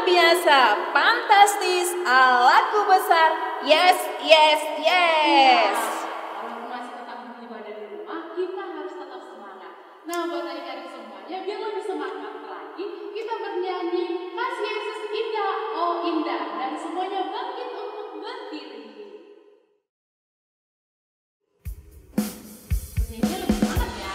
biasa, fantastis, laku besar, yes, yes, yes. Kalau masih tetap beribadah di rumah, kita harus tetap semangat. Nah, buat adik-adik semuanya, biar lebih semangat lagi, kita bernyanyi Kasih Yesus Indah, oh indah, dan semuanya bangkit untuk berdiri. Bernyanyi lebih semangat ya.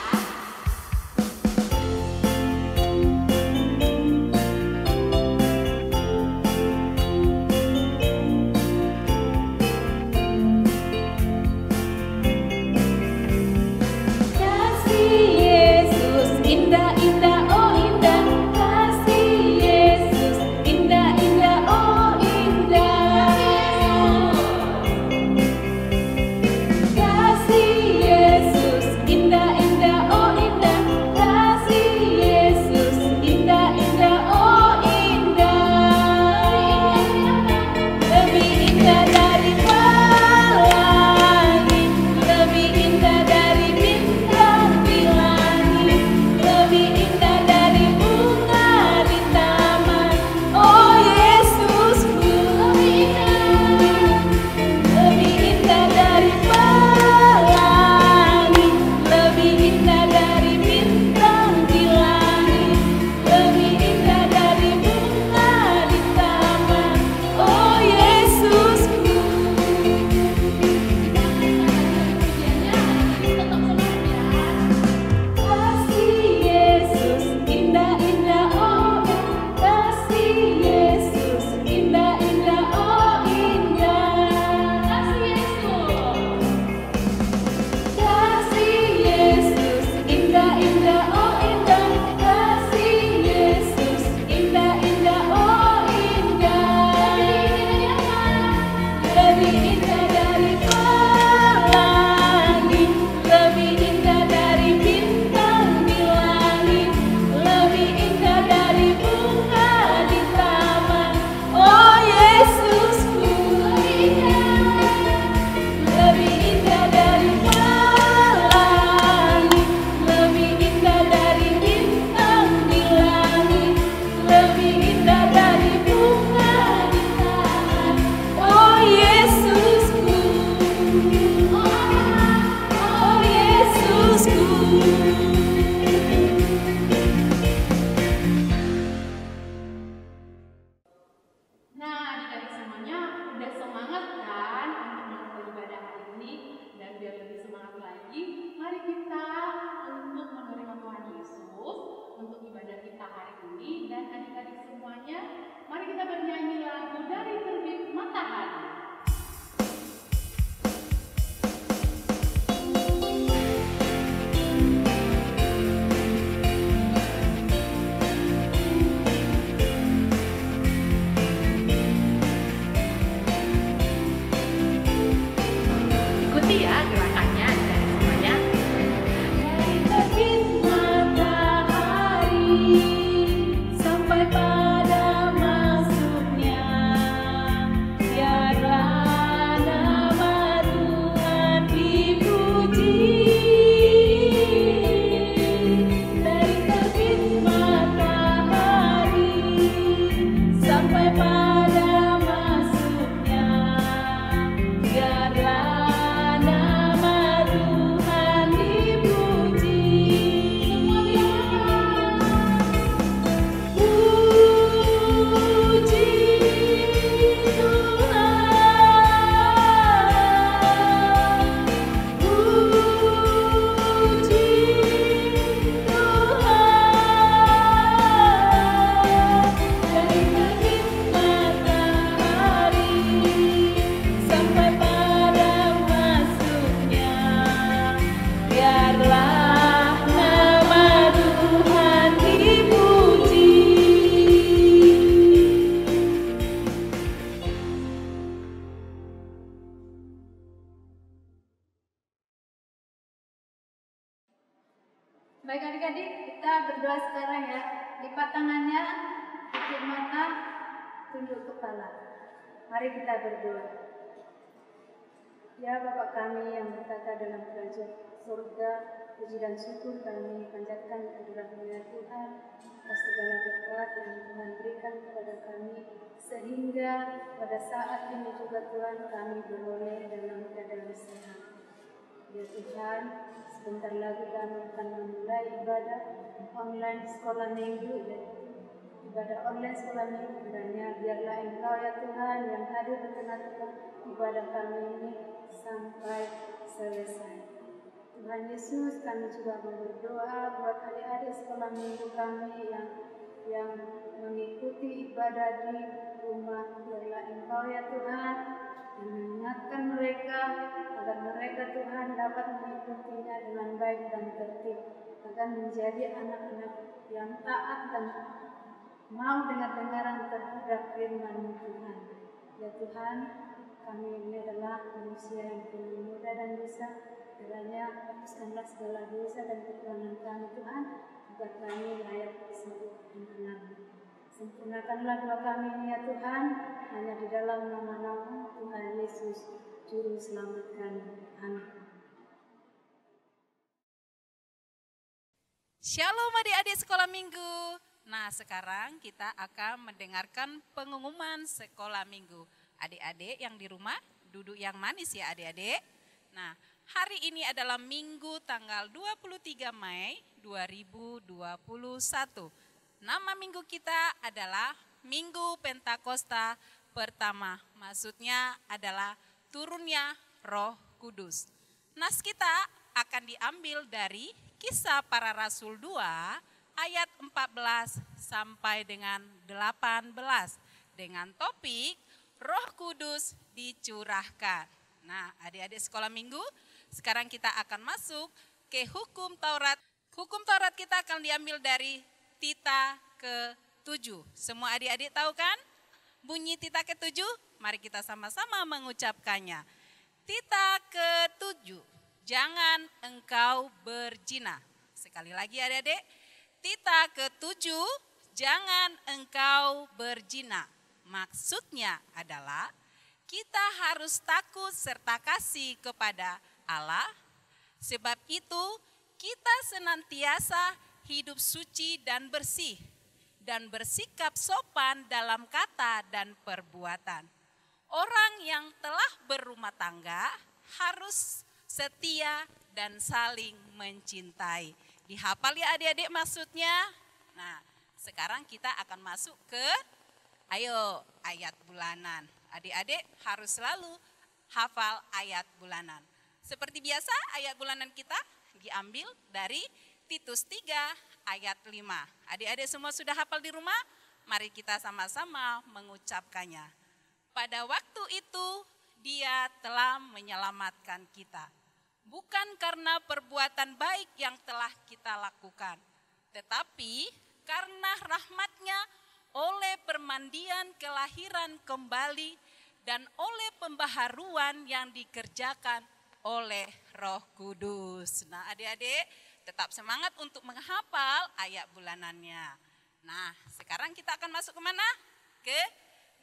Baik adik-adik, kita berdoa sekarang ya. Lipat tangannya, tutup mata, tunduk kepala. Mari kita berdoa. Ya Bapa kami yang berkata dalam kerajaan surga, puji dan syukur kami panjatkan karunia Tuhan atas segala berkat yang Tuhan berikan kepada kami, sehingga pada saat ini juga Tuhan kami beroleh dalam keadaan sehat. Ya Tuhan, sebentar lagi kami akan memulai ibadah online sekolah minggu, ya. Ibadah online sekolah minggu, kiranya biarlah Engkau ya Tuhan yang hadir di tengah-tengah ibadah kami ini sampai selesai. Tuhan Yesus, kami juga berdoa buat adik-adik sekolah minggu kami yang mengikuti ibadah di rumah. Biarlah Engkau ya Tuhan yang mengingatkan mereka agar mereka Tuhan dapat mengikutinya dengan baik dan tertib, agar menjadi anak-anak yang taat dan mau dengar-dengaran terhadap firman Tuhan. Ya Tuhan, kami ini adalah manusia yang penuh muda dan dosa. Kiranya hapuskanlah segala dosa dan kekurangan kami Tuhan, agar kami layak disebut anak-Mu. Sempurnakanlah doa kami ini ya Tuhan, hanya di dalam nama-Mu Tuhan Yesus, Juru Selamat kami. Amin. Shalom adik-adik sekolah minggu. Nah, sekarang kita akan mendengarkan pengumuman sekolah minggu. Adik-adik yang di rumah, duduk yang manis ya adik-adik. Nah, hari ini adalah Minggu tanggal 23 Mei 2021. Nama minggu kita adalah Minggu Pentakosta pertama. Maksudnya adalah turunnya Roh Kudus. Nas kita akan diambil dari Kisah Para Rasul 2 ayat 14 sampai dengan 18 dengan topik Roh Kudus dicurahkan. Nah, adik-adik sekolah minggu, sekarang kita akan masuk ke hukum Taurat. Hukum Taurat kita akan diambil dari Tita ke-7. Semua adik-adik tahu kan? Bunyi Tita ke-7, mari kita sama-sama mengucapkannya. Tita ke-7, jangan engkau berzina. Sekali lagi adik-adik, Tita ke-7, jangan engkau berzina. Maksudnya adalah kita harus takut serta kasih kepada Allah. Sebab itu kita senantiasa hidup suci dan bersih dan bersikap sopan dalam kata dan perbuatan. Orang yang telah berumah tangga harus setia dan saling mencintai. Dihafal ya adik-adik maksudnya? Nah, sekarang kita akan masuk ke ayat bulanan. Adik-adik harus selalu hafal ayat bulanan. Seperti biasa ayat bulanan kita diambil dari Titus 3 ayat 5. Adik-adik semua sudah hafal di rumah? Mari kita sama-sama mengucapkannya. Pada waktu itu Dia telah menyelamatkan kita. Bukan karena perbuatan baik yang telah kita lakukan, tetapi karena rahmat-Nya oleh permandian kelahiran kembali dan oleh pembaharuan yang dikerjakan oleh Roh Kudus. Nah adik-adik tetap semangat untuk menghafal ayat bulanannya. Nah sekarang kita akan masuk kemana? Ke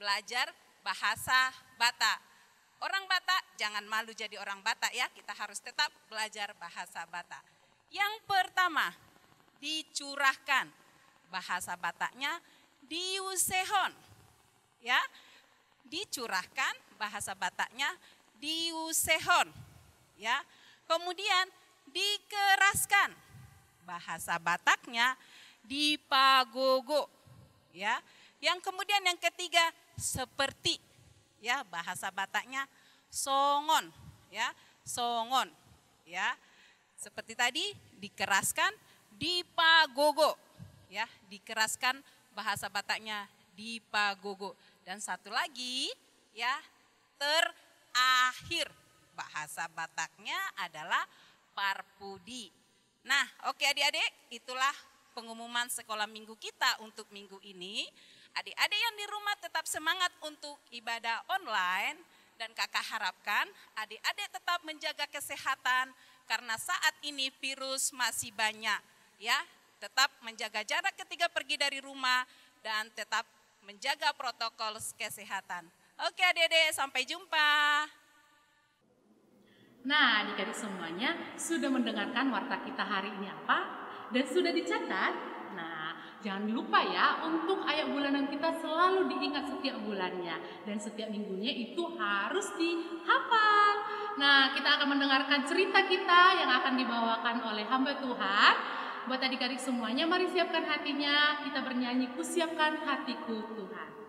belajar bahasa Batak. Orang Batak jangan malu jadi orang Batak ya, kita harus tetap belajar bahasa Batak. Yang pertama, dicurahkan. Bahasa Bataknya diusehon. Ya, dicurahkan, bahasa Bataknya diusehon. Ya, kemudian dikeraskan. Bahasa Bataknya dipagogo. Ya, yang kemudian yang ketiga seperti. Ya, bahasa Bataknya songon, ya, songon, ya. Seperti tadi dikeraskan, dipagogo, ya, dikeraskan bahasa Bataknya dipagogo. Dan satu lagi, ya, terakhir bahasa Bataknya adalah parpudi. Nah, oke adik-adik, itulah pengumuman sekolah minggu kita untuk minggu ini. Adik-adik yang di rumah tetap semangat untuk ibadah online dan kakak harapkan adik-adik tetap menjaga kesehatan karena saat ini virus masih banyak ya. Tetap menjaga jarak ketika pergi dari rumah dan tetap menjaga protokol kesehatan. Oke adik-adik, sampai jumpa. Nah adik-adik semuanya sudah mendengarkan warta kita hari ini apa? Dan sudah dicatat? Nah, jangan lupa ya untuk ayat bulanan kita selalu diingat setiap bulannya. Dan setiap minggunya itu harus dihafal. Nah, kita akan mendengarkan cerita kita yang akan dibawakan oleh hamba Tuhan. Buat adik-adik semuanya, mari siapkan hatinya. Kita bernyanyi, ku siapkan hatiku Tuhan.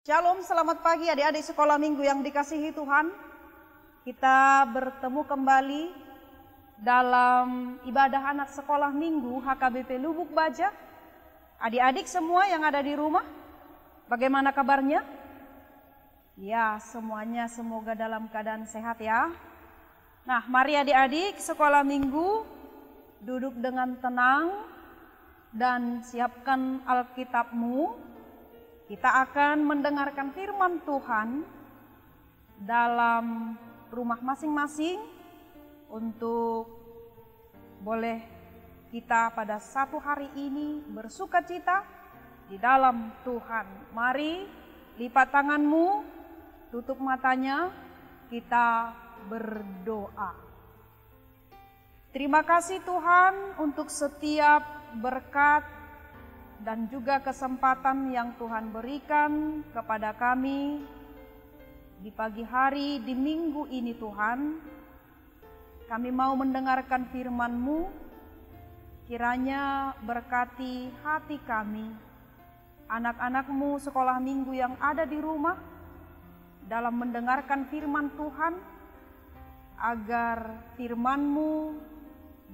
Shalom, selamat pagi adik-adik sekolah minggu yang dikasihi Tuhan. Kita bertemu kembali dalam ibadah anak sekolah minggu HKBP Lubuk Baja. Adik-adik semua yang ada di rumah, bagaimana kabarnya? Ya, semuanya semoga dalam keadaan sehat ya. Nah, mari adik-adik sekolah minggu duduk dengan tenang dan siapkan Alkitabmu. Kita akan mendengarkan firman Tuhan dalam rumah masing-masing untuk boleh kita pada satu hari ini bersuka cita di dalam Tuhan. Mari lipat tanganmu, tutup matanya, kita berdoa. Terima kasih Tuhan untuk setiap berkat dan juga kesempatan yang Tuhan berikan kepada kami di pagi hari di minggu ini Tuhan. Kami mau mendengarkan firman-Mu, kiranya berkati hati kami, anak-anak-Mu sekolah minggu yang ada di rumah, dalam mendengarkan firman Tuhan, agar firman-Mu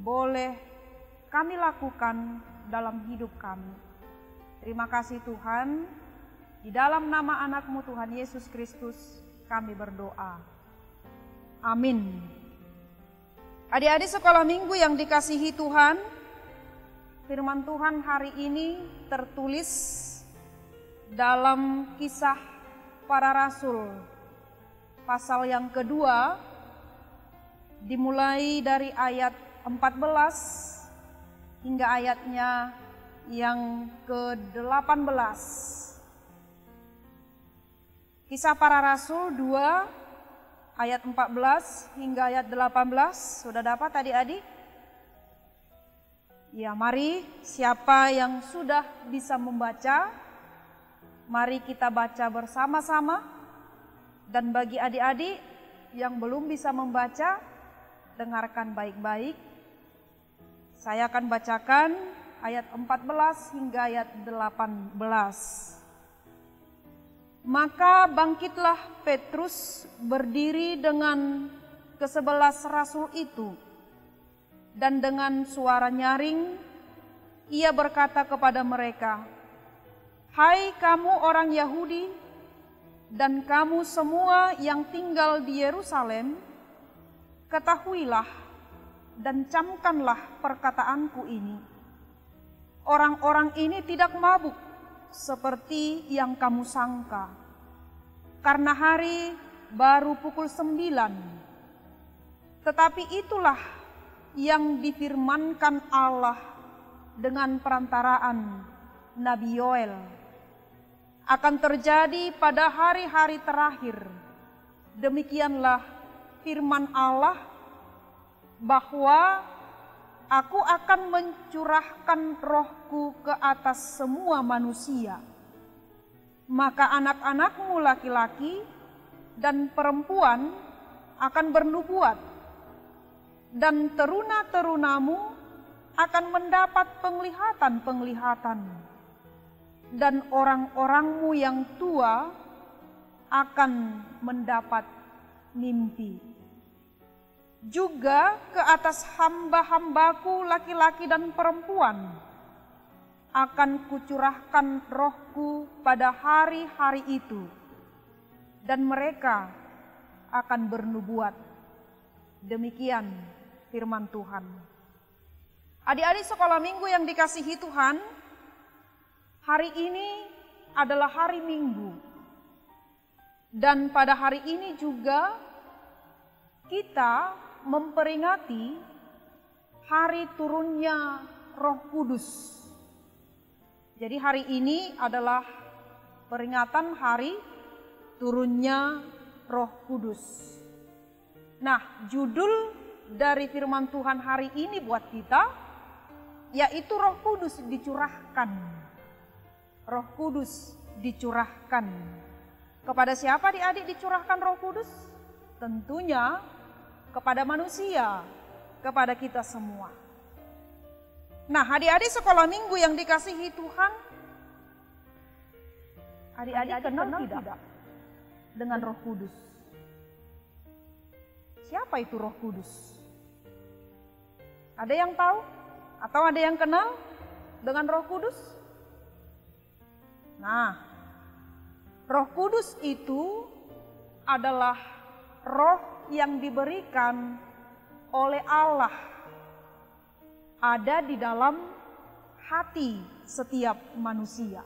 boleh kami lakukan dalam hidup kami. Terima kasih Tuhan, di dalam nama anak-Mu Tuhan Yesus Kristus kami berdoa. Amin. Adik-adik sekolah minggu yang dikasihi Tuhan, firman Tuhan hari ini tertulis dalam Kisah Para Rasul pasal yang kedua, dimulai dari ayat 14 hingga ayatnya yang ke-18. Kisah Para Rasul 2 ayat 14 hingga ayat 18. Sudah dapat adik-adik? Ya, mari siapa yang sudah bisa membaca, mari kita baca bersama-sama. Dan bagi adik-adik yang belum bisa membaca, dengarkan baik-baik. Saya akan bacakan ayat 14 hingga ayat 18. Maka bangkitlah Petrus berdiri dengan ke-11 rasul itu, dan dengan suara nyaring ia berkata kepada mereka, "Hai kamu orang Yahudi dan kamu semua yang tinggal di Yerusalem, ketahuilah dan camkanlah perkataanku ini. Orang-orang ini tidak mabuk seperti yang kamu sangka, karena hari baru pukul 9. Tetapi itulah yang difirmankan Allah dengan perantaraan Nabi Yoel. Akan terjadi pada hari-hari terakhir. Demikianlah firman Allah, bahwa Aku akan mencurahkan rohku ke atas semua manusia. Maka anak-anakmu laki-laki dan perempuan akan bernubuat, dan teruna-terunamu akan mendapat penglihatan-penglihatan, dan orang-orangmu yang tua akan mendapat mimpi. Juga ke atas hamba-hambaku laki-laki dan perempuan akan kucurahkan rohku pada hari-hari itu, dan mereka akan bernubuat. Demikian firman Tuhan. Adik-adik sekolah minggu yang dikasihi Tuhan, hari ini adalah hari Minggu. Dan pada hari ini juga kita memperingati hari turunnya Roh Kudus. Jadi hari ini adalah peringatan hari turunnya Roh Kudus. Nah, judul dari firman Tuhan hari ini buat kita yaitu Roh Kudus dicurahkan. Roh Kudus dicurahkan. Kepada siapa adik-adik dicurahkan Roh Kudus? Tentunya kepada manusia, kepada kita semua. Nah, adik-adik sekolah minggu yang dikasihi Tuhan, adik-adik kenal tidak dengan Roh Kudus? Siapa itu Roh Kudus? Ada yang tahu? Atau ada yang kenal dengan Roh Kudus? Nah, Roh Kudus itu adalah roh yang diberikan oleh Allah, ada di dalam hati setiap manusia.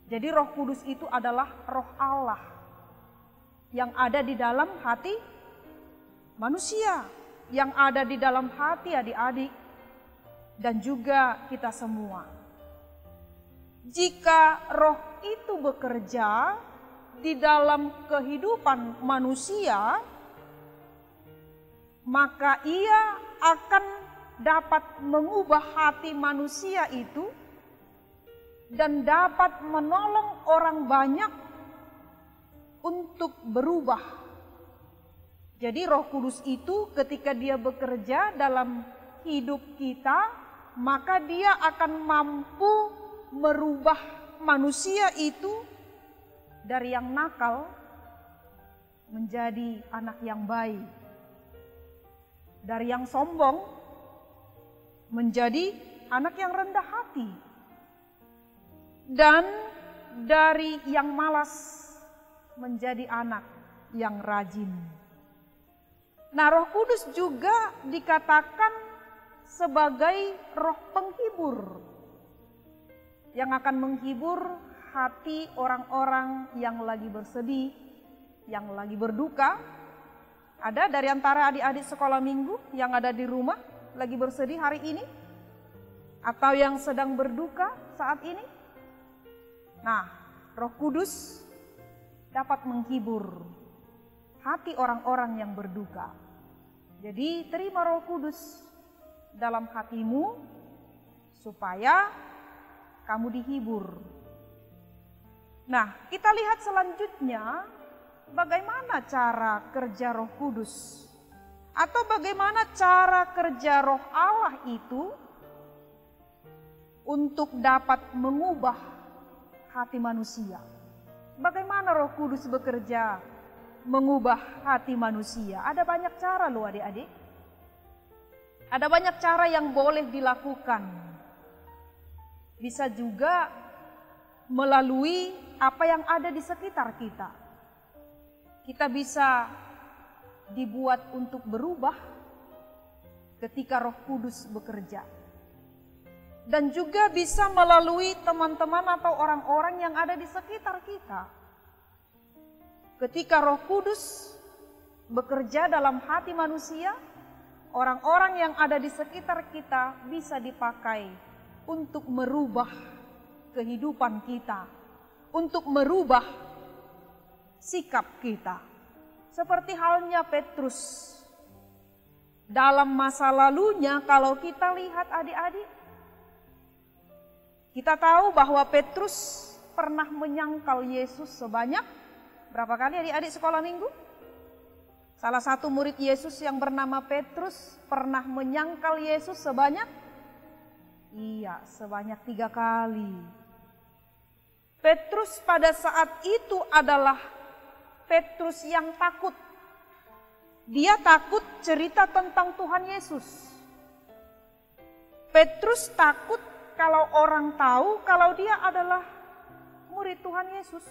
Jadi Roh Kudus itu adalah roh Allah yang ada di dalam hati manusia, yang ada di dalam hati adik-adik dan juga kita semua. Jika roh itu bekerja di dalam kehidupan manusia, maka ia akan dapat mengubah hati manusia itu dan dapat menolong orang banyak untuk berubah. Jadi Roh Kudus itu ketika dia bekerja dalam hidup kita, maka dia akan mampu merubah manusia itu dari yang nakal menjadi anak yang baik. Dari yang sombong menjadi anak yang rendah hati. Dan dari yang malas menjadi anak yang rajin. Nah, Roh Kudus juga dikatakan sebagai roh penghibur yang akan menghibur hati orang-orang yang lagi bersedih, yang lagi berduka. Ada dari antara adik-adik sekolah minggu yang ada di rumah lagi bersedih hari ini? Atau yang sedang berduka saat ini? Nah, Roh Kudus dapat menghibur hati orang-orang yang berduka. Jadi terima Roh Kudus dalam hatimu supaya kamu dihibur. Nah, kita lihat selanjutnya bagaimana cara kerja Roh Kudus atau bagaimana cara kerja Roh Allah itu untuk dapat mengubah hati manusia. Bagaimana Roh Kudus bekerja mengubah hati manusia? Ada banyak cara loh adik-adik. Ada banyak cara yang boleh dilakukan. Bisa juga melalui apa yang ada di sekitar kita. Kita bisa dibuat untuk berubah ketika Roh Kudus bekerja. Dan juga bisa melalui teman-teman atau orang-orang yang ada di sekitar kita. Ketika Roh Kudus bekerja dalam hati manusia, orang-orang yang ada di sekitar kita bisa dipakai untuk merubah kehidupan kita, untuk merubah sikap kita. Seperti halnya Petrus. Dalam masa lalunya kalau kita lihat adik-adik, kita tahu bahwa Petrus pernah menyangkal Yesus sebanyak berapa kali adik-adik sekolah minggu? Salah satu murid Yesus yang bernama Petrus pernah menyangkal Yesus sebanyak 3 kali. Petrus pada saat itu adalah Petrus yang takut. Dia takut cerita tentang Tuhan Yesus. Petrus takut kalau orang tahu kalau dia adalah murid Tuhan Yesus.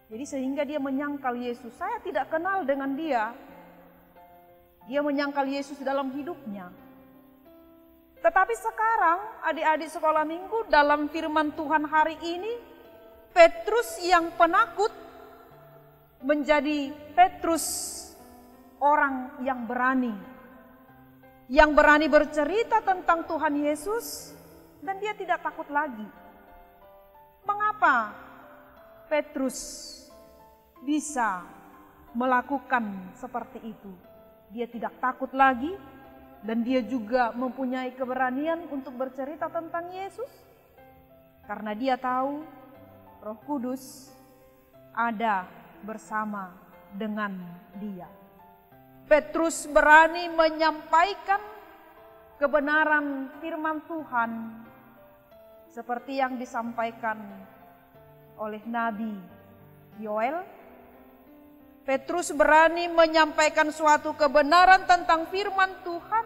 Jadi sehingga dia menyangkal Yesus. Saya tidak kenal dengan dia. Dia menyangkal Yesus dalam hidupnya. Tetapi sekarang adik-adik sekolah minggu dalam firman Tuhan hari ini, Petrus yang penakut menjadi Petrus orang yang berani. Yang berani bercerita tentang Tuhan Yesus dan dia tidak takut lagi. Mengapa Petrus bisa melakukan seperti itu? Dia tidak takut lagi dan dia juga mempunyai keberanian untuk bercerita tentang Yesus karena dia tahu Roh Kudus ada bersama dengan dia. Petrus berani menyampaikan kebenaran firman Tuhan seperti yang disampaikan oleh Nabi Yoel. Petrus berani menyampaikan suatu kebenaran tentang firman Tuhan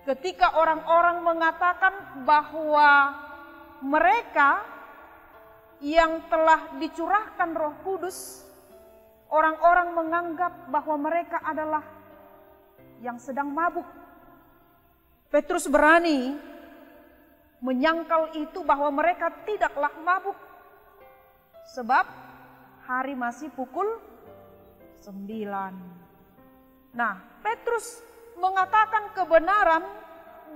ketika orang-orang mengatakan bahwa mereka yang telah dicurahkan Roh Kudus, orang-orang menganggap bahwa mereka adalah yang sedang mabuk. Petrus berani menyangkal itu bahwa mereka tidaklah mabuk. Sebab hari masih pukul 9. Nah, Petrus mengatakan kebenaran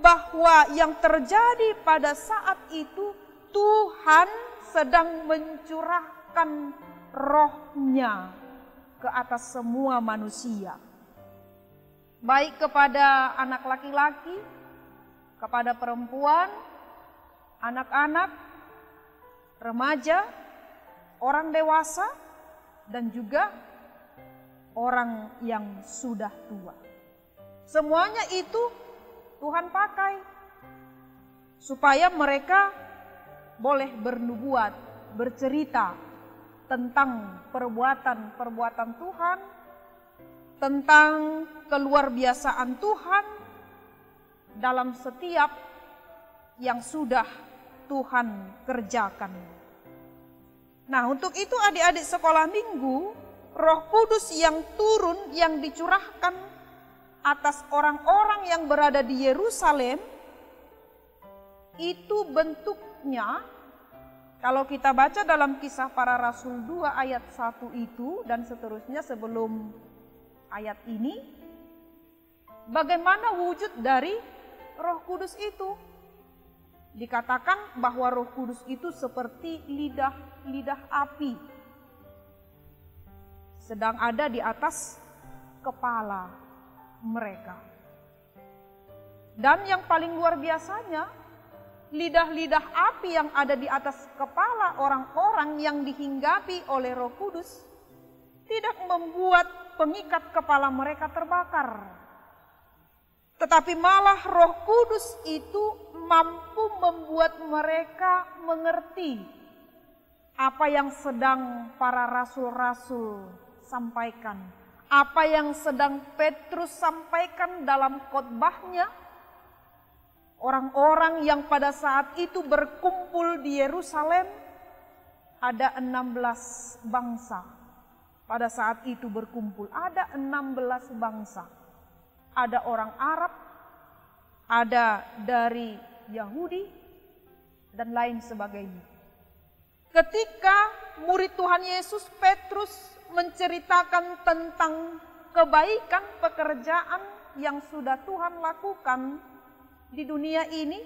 bahwa yang terjadi pada saat itu Tuhan sedang mencurahkan Roh-Nya ke atas semua manusia. Baik kepada anak laki-laki, kepada perempuan, anak-anak, remaja, orang dewasa, dan juga orang yang sudah tua. Semuanya itu Tuhan pakai supaya mereka boleh bernubuat, bercerita tentang perbuatan-perbuatan Tuhan, tentang keluarbiasaan Tuhan dalam setiap yang sudah Tuhan kerjakan. Nah, untuk itu adik-adik sekolah minggu, Roh Kudus yang turun, yang dicurahkan atas orang-orang yang berada di Yerusalem, itu bentuknya, kalau kita baca dalam Kisah Para Rasul 2 ayat 1 itu dan seterusnya sebelum ayat ini, bagaimana wujud dari Roh Kudus itu? Dikatakan bahwa Roh Kudus itu seperti lidah api, sedang ada di atas kepala mereka. Dan yang paling luar biasanya, lidah-lidah api yang ada di atas kepala orang-orang yang dihinggapi oleh Roh Kudus tidak membuat pengikat kepala mereka terbakar. Tetapi malah Roh Kudus itu mampu membuat mereka mengerti apa yang sedang para rasul-rasul sampaikan, apa yang sedang Petrus sampaikan dalam khotbahnya. Orang-orang yang pada saat itu berkumpul di Yerusalem, ada 16 bangsa. Pada saat itu berkumpul, ada 16 bangsa. Ada orang Arab, ada dari Yahudi, dan lain sebagainya. Ketika murid Tuhan Yesus Petrus menceritakan tentang kebaikan pekerjaan yang sudah Tuhan lakukan di dunia ini,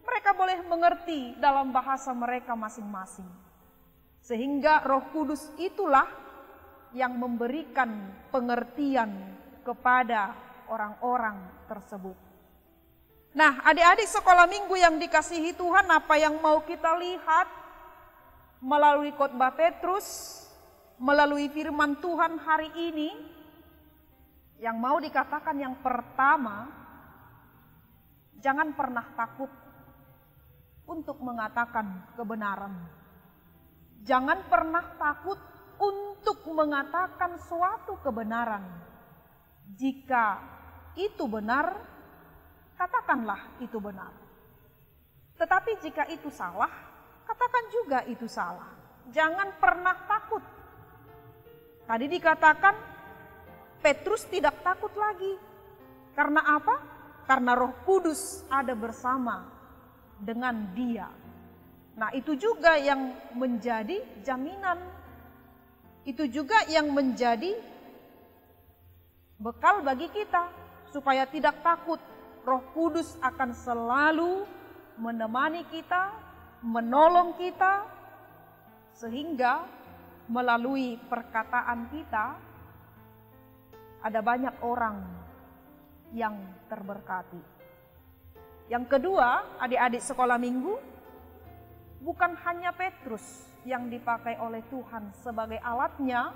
mereka boleh mengerti dalam bahasa mereka masing-masing. Sehingga Roh Kudus itulah yang memberikan pengertian kepada orang-orang tersebut. Nah, adik-adik sekolah minggu yang dikasihi Tuhan, apa yang mau kita lihat melalui khotbah Petrus, melalui firman Tuhan hari ini? Yang mau dikatakan yang pertama, jangan pernah takut untuk mengatakan kebenaran. Jangan pernah takut untuk mengatakan suatu kebenaran. Jika itu benar, katakanlah itu benar. Tetapi jika itu salah, katakan juga itu salah. Jangan pernah takut. Tadi dikatakan Petrus tidak takut lagi. Karena apa? Karena Roh Kudus ada bersama dengan dia. Nah, itu juga yang menjadi jaminan. Itu juga yang menjadi bekal bagi kita supaya tidak takut. Roh Kudus akan selalu menemani kita, menolong kita, sehingga melalui perkataan kita ada banyak orang yang terberkati. Yang kedua, adik-adik sekolah minggu, bukan hanya Petrus yang dipakai oleh Tuhan sebagai alatnya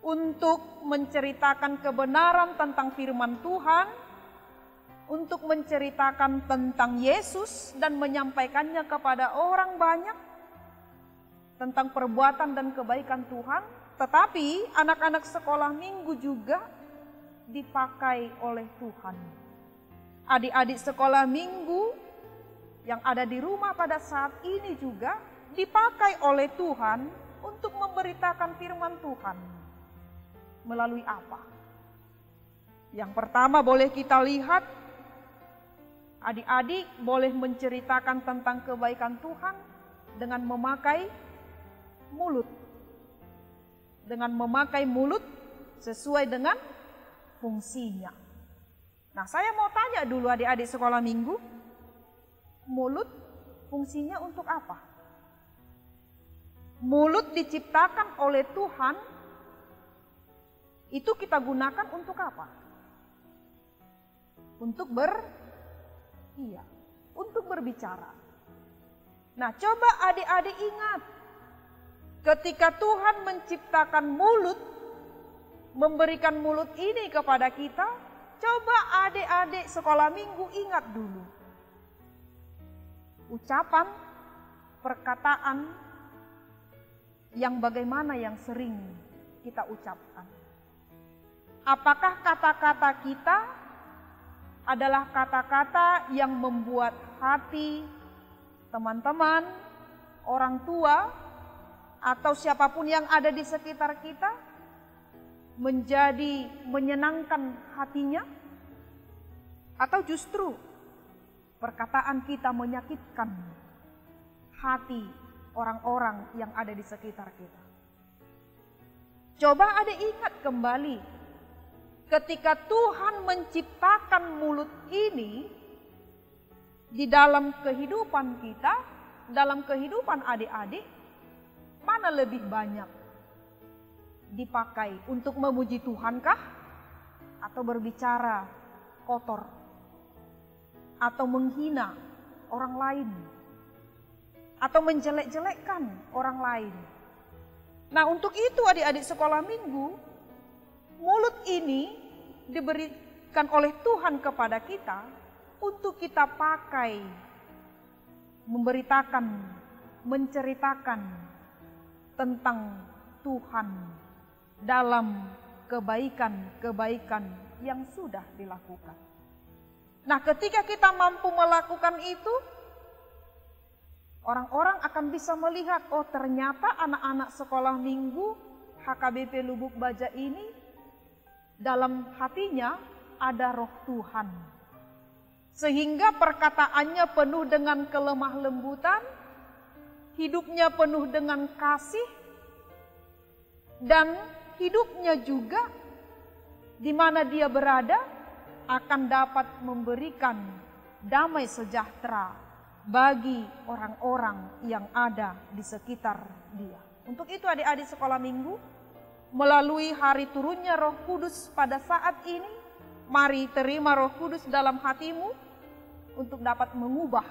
untuk menceritakan kebenaran tentang firman Tuhan, untuk menceritakan tentang Yesus dan menyampaikannya kepada orang banyak tentang perbuatan dan kebaikan Tuhan, tetapi anak-anak sekolah minggu juga dipakai oleh Tuhan. Adik-adik sekolah minggu yang ada di rumah pada saat ini juga dipakai oleh Tuhan untuk memberitakan firman Tuhan. Melalui apa? Yang pertama boleh kita lihat, adik-adik boleh menceritakan tentang kebaikan Tuhan dengan memakai mulut. Dengan memakai mulut sesuai dengan fungsinya. Nah, saya mau tanya dulu adik-adik sekolah minggu, mulut fungsinya untuk apa? Mulut diciptakan oleh Tuhan, itu kita gunakan untuk apa? Untuk untuk berbicara. Nah, coba adik-adik ingat, ketika Tuhan menciptakan mulut, memberikan mulut ini kepada kita, coba adik-adik sekolah minggu ingat dulu. Ucapan, perkataan yang bagaimana yang sering kita ucapkan. Apakah kata-kata kita adalah kata-kata yang membuat hati teman-teman, orang tua, atau siapapun yang ada di sekitar kita menjadi menyenangkan hatinya? Atau justru perkataan kita menyakitkan hati orang-orang yang ada di sekitar kita? Coba adik ingat kembali, ketika Tuhan menciptakan mulut ini, di dalam kehidupan kita, dalam kehidupan adik-adik, mana lebih banyak dipakai untuk memuji Tuhankah? Atau berbicara kotor? Atau menghina orang lain? Atau menjelek-jelekkan orang lain? Nah, untuk itu adik-adik sekolah minggu, mulut ini diberikan oleh Tuhan kepada kita untuk kita pakai, memberitakan, menceritakan tentang Tuhan dalam kebaikan-kebaikan yang sudah dilakukan. Nah, ketika kita mampu melakukan itu, orang-orang akan bisa melihat, oh ternyata anak-anak sekolah minggu HKBP Lubuk Baja ini dalam hatinya ada roh Tuhan. Sehingga perkataannya penuh dengan kelemah lembutan, hidupnya penuh dengan kasih, dan hidupnya juga di mana dia berada akan dapat memberikan damai sejahtera bagi orang-orang yang ada di sekitar dia. Untuk itu adik-adik sekolah minggu, melalui hari turunnya Roh Kudus pada saat ini, mari terima Roh Kudus dalam hatimu untuk dapat mengubah,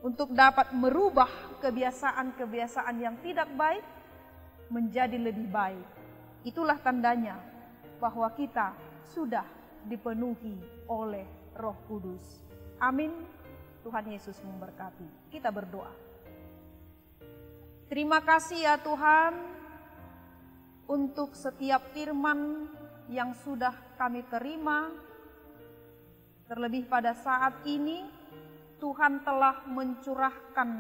untuk dapat merubah kebiasaan-kebiasaan yang tidak baik menjadi lebih baik. Itulah tandanya bahwa kita sudah dipenuhi oleh Roh Kudus. Amin. Tuhan Yesus memberkati. Kita berdoa. Terima kasih ya Tuhan untuk setiap firman yang sudah kami terima. Terlebih pada saat ini Tuhan telah mencurahkan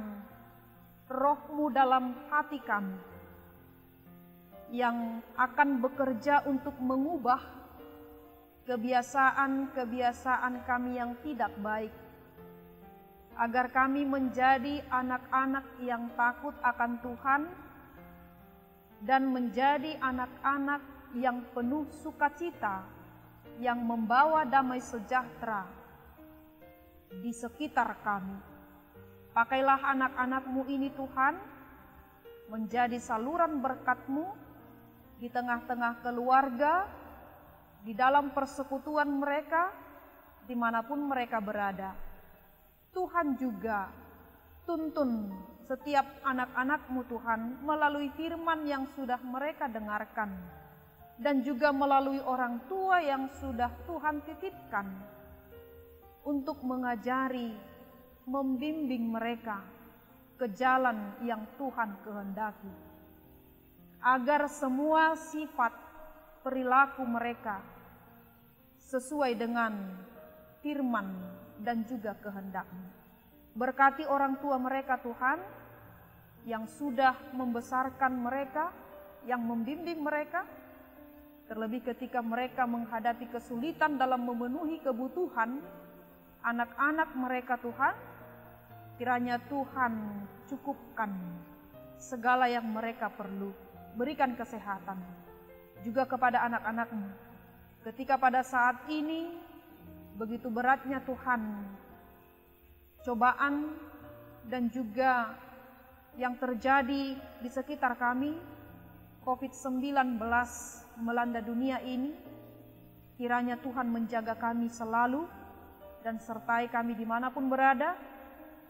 Roh-Mu dalam hati kami yang akan bekerja untuk mengubah kebiasaan-kebiasaan kami yang tidak baik, agar kami menjadi anak-anak yang takut akan Tuhan dan menjadi anak-anak yang penuh sukacita, yang membawa damai sejahtera di sekitar kami. Pakailah anak-anak-Mu ini Tuhan, menjadi saluran berkat-Mu di tengah-tengah keluarga, di dalam persekutuan mereka, dimanapun mereka berada. Tuhan juga tuntun setiap anak-anak-Mu Tuhan melalui firman yang sudah mereka dengarkan, dan juga melalui orang tua yang sudah Tuhan titipkan untuk mengajari, membimbing mereka ke jalan yang Tuhan kehendaki, agar semua sifat perilaku mereka sesuai dengan firman dan juga kehendak-Mu. Berkati orang tua mereka Tuhan, yang sudah membesarkan mereka, yang membimbing mereka, terlebih ketika mereka menghadapi kesulitan dalam memenuhi kebutuhan anak-anak mereka Tuhan, kiranya Tuhan cukupkan segala yang mereka perlu. Berikan kesehatan juga kepada anak-anak-Mu. Ketika pada saat ini begitu beratnya Tuhan cobaan dan juga yang terjadi di sekitar kami, COVID-19 melanda dunia ini, kiranya Tuhan menjaga kami selalu dan sertai kami dimanapun berada,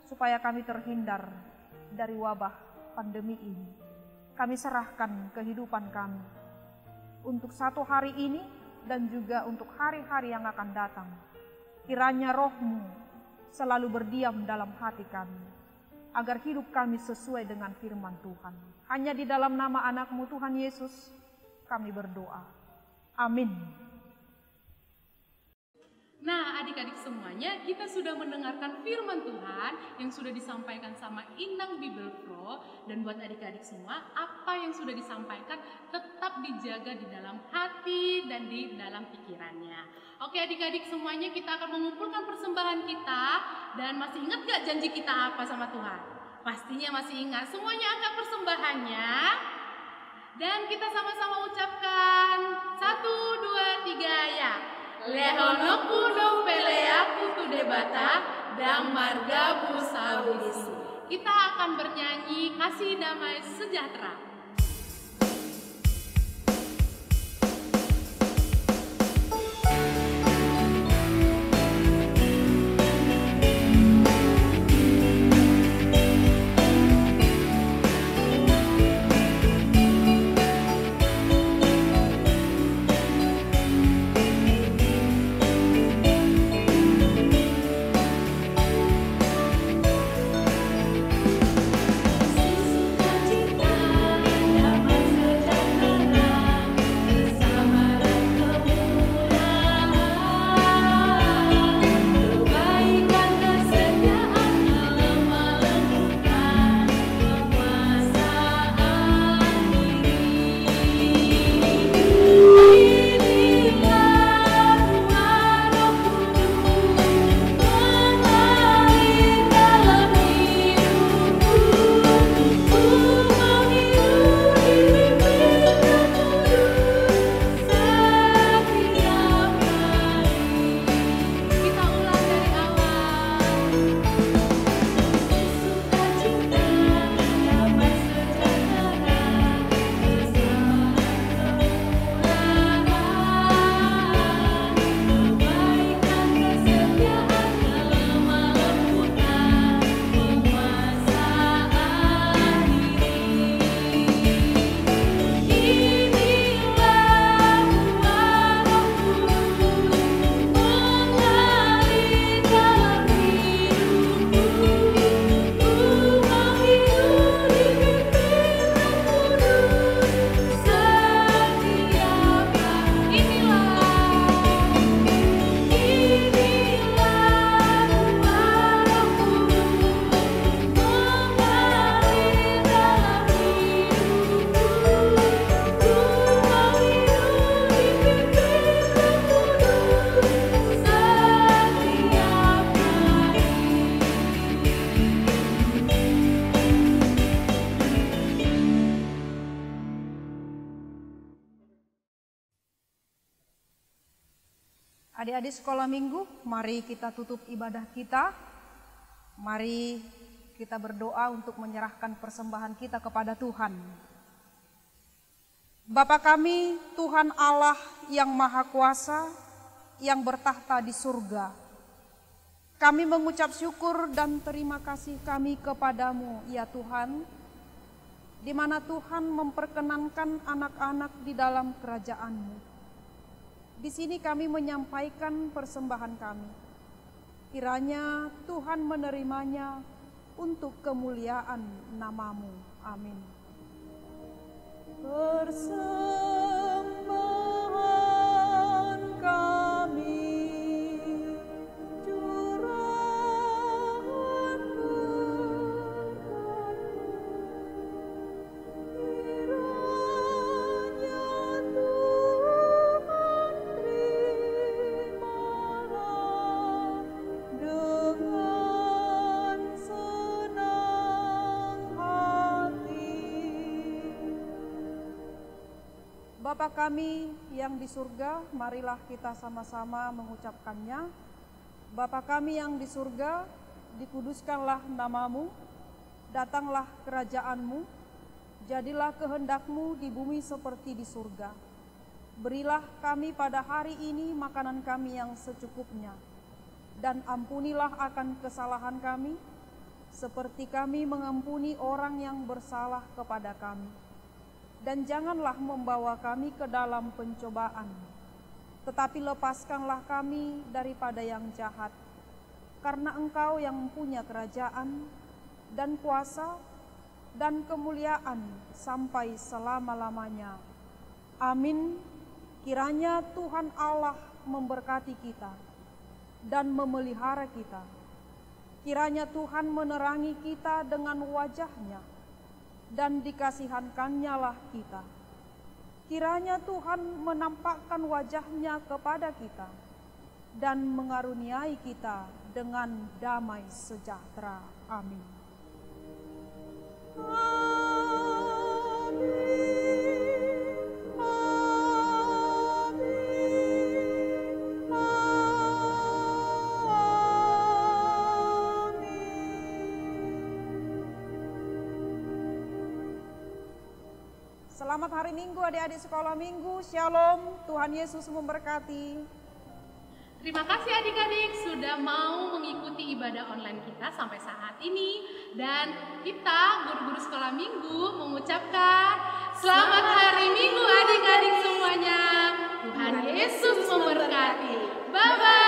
supaya kami terhindar dari wabah pandemi ini. Kami serahkan kehidupan kami untuk satu hari ini dan juga untuk hari-hari yang akan datang. Kiranya Roh-Mu selalu berdiam dalam hati kami, agar hidup kami sesuai dengan firman Tuhan. Hanya di dalam nama anak-Mu Tuhan Yesus kami berdoa. Amin. Nah, adik-adik semuanya, kita sudah mendengarkan firman Tuhan yang sudah disampaikan sama Inang Bible Pro. Dan buat adik-adik semua, apa yang sudah disampaikan tetap dijaga di dalam hati dan di dalam pikirannya. Oke adik-adik semuanya, kita akan mengumpulkan persembahan kita. Dan masih ingat gak janji kita apa sama Tuhan? Pastinya masih ingat. Semuanya angkat persembahannya. Dan kita sama-sama ucapkan 1, 2, 3 ya. Lehonoku dong pele aku tuh deba Bata dan marga Busawisi. Kita akan bernyanyi Kasih Damai Sejahtera. Adik-adik sekolah minggu, mari kita tutup ibadah kita. Mari kita berdoa untuk menyerahkan persembahan kita kepada Tuhan. Bapa kami, Tuhan Allah yang Maha Kuasa, yang bertahta di surga. Kami mengucap syukur dan terima kasih kami kepadamu, ya Tuhan, di mana Tuhan memperkenankan anak-anak di dalam kerajaan-Mu. Di sini kami menyampaikan persembahan kami. Kiranya Tuhan menerimanya untuk kemuliaan nama-Mu. Amin. Persembahan kami, curahan Bapa kami yang di surga, marilah kita sama-sama mengucapkannya. Bapa kami yang di surga, dikuduskanlah nama-Mu, datanglah kerajaan-Mu, jadilah kehendak-Mu di bumi seperti di surga. Berilah kami pada hari ini makanan kami yang secukupnya, dan ampunilah akan kesalahan kami, seperti kami mengampuni orang yang bersalah kepada kami. Dan janganlah membawa kami ke dalam pencobaan, tetapi lepaskanlah kami daripada yang jahat. Karena Engkau yang punya kerajaan dan kuasa dan kemuliaan sampai selama-lamanya. Amin. Kiranya Tuhan Allah memberkati kita dan memelihara kita. Kiranya Tuhan menerangi kita dengan wajah-Nya dan dikasihankannya lah kita. Kiranya Tuhan menampakkan wajah-Nya kepada kita dan mengaruniai kita dengan damai sejahtera. Amin. Amin. Selamat hari Minggu adik-adik sekolah minggu. Shalom, Tuhan Yesus memberkati. Terima kasih adik-adik sudah mau mengikuti ibadah online kita sampai saat ini. Dan kita guru-guru sekolah minggu mengucapkan selamat hari Minggu adik-adik semuanya. Tuhan Yesus memberkati. Bye-bye.